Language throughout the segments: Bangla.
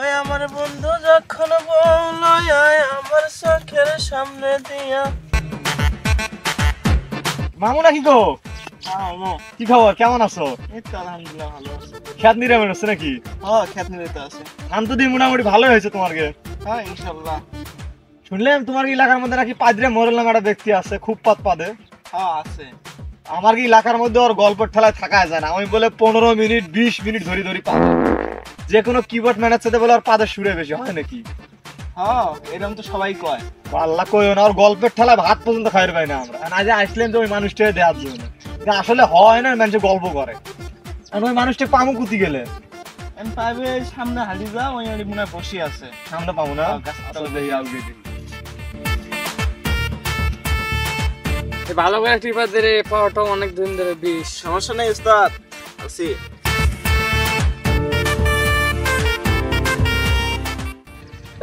ওই আমার বন্ধু যখন বলল আয় আমার চোখের সামনে দিয়া। মামু নাকি গো? কি খবর, কেমন আছো? এই তো আলহামদুলিল্লাহ ভালো আছি। খেত নিরামের হচ্ছে নাকি? খেত নিতে আছে। ধান তো দিয়ে মোটামুটি ভালোই হয়েছে তোমার গে। ইনশাল্লাহ। শুনলাম তোমার এলাকার মধ্যে নাকি পাদরে মোরল নামে একটা ব্যক্তি আছে, খুব পাদ পাদে। আছে। আমার কি এলাকার মধ্যে ওর গল্পের ঠেলায় থাকা যায় না। আমি বলে 15 মিনিট 20 মিনিট ধরে ধরে পাবে, যে কোনো কিবোর্ড ম্যানেজ সাথে বলে ওর পাদের সুরে বেশি হয় নাকি? এরকম তো সবাই কয়। আল্লাহ কইও না, ওর গল্পের ঠেলায় ভাত পর্যন্ত খাইতে পাই না আমরা। আর আজ আসলেন তো ওই মানুষটাকে দেওয়ার জন্য, আসলে হয় না, মানুষ গল্প করে। আর ওই মানুষটা পামু কুতি গেলে পাইবে সামনে হালি যা, ওই মনে হয় বসে আছে। সামনে পাবো না। ভালো করে টিপা দিয়ে পাওয়াটা অনেক দিন ধরে বিষ। সমস্যা নেই উস্তাদ, আছি।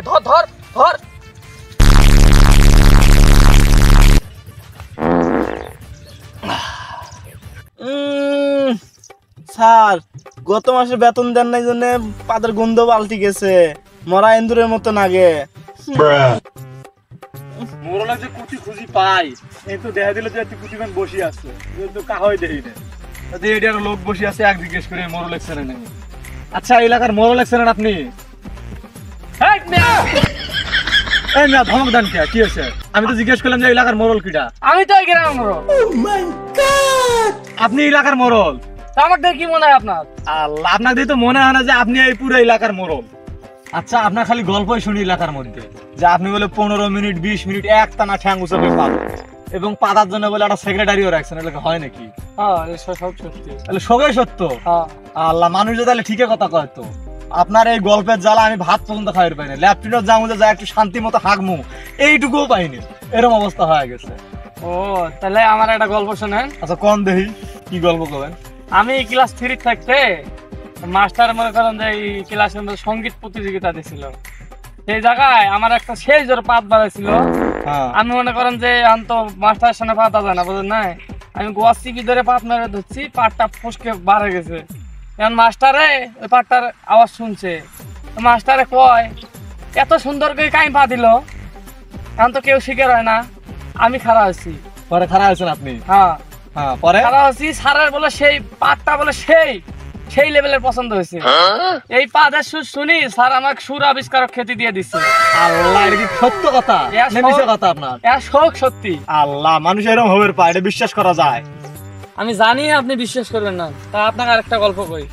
ধর ধর ধর। স্যার, গত মাসে বেতন দেন নাই জন্য পাদের গন্ধ পাল্টি গেছে, মরা এন্দুরের মতো নাগে। মোরলা যে কুচি খুঁজি পাই, এই তো দেখা দিল যে কুচি মান বসে আছে, তো কাহই দেই না। এটার লোক বসে আছে, এক জিজ্ঞেস করে মোরল এক্সেনে নেই। আচ্ছা, এলাকার মোরল এক্সেন আপনি? এই না, ধমক দেন কে? কি হয়েছে? আমি তো জিজ্ঞেস করলাম যে এলাকার মোরল কিটা। আমি তো এই গ্রামের মোড়ল। আপনি এলাকার মোরল? আমার দেখে কি মনে হয় আপনার? আল্লাহ, আপনার দিয়ে তো মনে হয় না যে আপনি এই পুরো এলাকার মোরল। আচ্ছা, আপনার খালি গল্পই শুনি এলাকার মধ্যে যে আপনি বলে 15 মিনিট 20 মিনিট এক টানা ঠ্যাং উঁচাবে পাবেন, এবং পাতার জন্য বলে একটা সেক্রেটারিও রাখছেন। এটা হয় নাকি? সব সত্যি। তাহলে সবই সত্য? আল্লাহ, মানুষ যে তাহলে ঠিকই কথা কয়। তো আপনার এই গল্পের জ্বালা আমি ভাত পর্যন্ত খাইতে পাই না, ল্যাপটপের জামুতে যা একটু শান্তি মতো হাঁকমু, এইটুকুও পাইনি। এরকম অবস্থা হয়ে গেছে। ও, তাহলে আমার একটা গল্প শোনেন। আচ্ছা, কোন দেহি, কি গল্প করবেন? আমি ক্লাস 3 থাকতে মাস্টার মনে করেন যে এই ক্লাসের মধ্যে সঙ্গীত প্রতিযোগিতা দিছিল। সেই জায়গায় আমার একটা সেই জোর পাত বাড়াইছিল। আমি মনে করেন যে আন্ত মাস্টারের সামনে পাতা যায় না, বুঝলেন না? আমি গোয়া চিপি ধরে পাত মেরে ধরছি, পাটটা ফসকে বাড়ে গেছে। এখন মাস্টারে ওই পাটটার আওয়াজ শুনছে, মাস্টারে কয় এত সুন্দর করে কাই পা দিল, এখন তো কেউ শিখে হয় না। আমি খারাপ আছি। পরে খারাপ হয়েছেন আপনি? হ্যাঁ, পরে খারাপ আছি। স্যারের বলে সেই পাটটা বলে সেই লেভেলের পছন্দ হয়েছে। এই পাদের সুর শুনি স্যার আমাকে সুর আবিষ্কারক খ্যাতি দিয়ে দিচ্ছে। আল্লাহ, এটা কি সত্য কথা না মিথ্যা কথা আপনার? শোক সত্যি। আল্লাহ, মানুষ এরকম হবে পায়, এটা বিশ্বাস করা যায়? আমি জানি আপনি বিশ্বাস করবেন না, তা আপনাকে আরেকটা গল্প কই।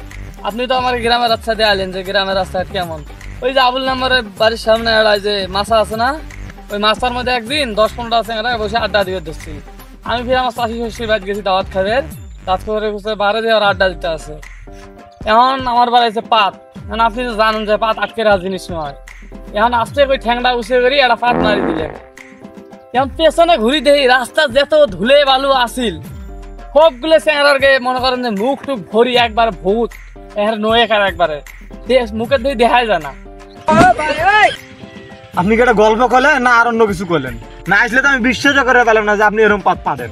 আপনি তো আমার গ্রামের রাস্তা দিয়ে আলেন, যে গ্রামের রাস্তা কেমন। ওই যে আবুল নাম্বারের বাড়ির সামনে যে মাছা আছে না, ওই মাছটার মধ্যে একদিন 10-15টা চেংড়া বসে আড্ডা দিয়ে দিচ্ছি। আমি ফির আমার চাষি শ্বশুর বাড়ি গেছি দাওয়াত খাবের, কাজ করে বারে দিয়ে ওরা আড্ডা দিতে আছে। এখন আমার বাড়াইছে পাত। এখন আপনি তো জানেন যে পাত আটকে রাখা জিনিস নয়। এখন আস্তে করে ঠ্যাংটা উঠে করি একটা পাত মারি দিলে, এখন পেছনে ঘুরি দেখি রাস্তা যত ধুলে বালু আসিল, সবগুলো চেংড়ার গায়ে মনে করেন যে মুখ টুক ভরি একবার ভূত নয়ে কার একবারে মুখের দিকে দেখাই যায় না। আপনি কি একটা গল্প করলেন না আর অন্য কিছু করলেন? না আসলে তো আমি বিশ্বাস করে পেলাম না যে আপনি এরকম পাত পাবেন।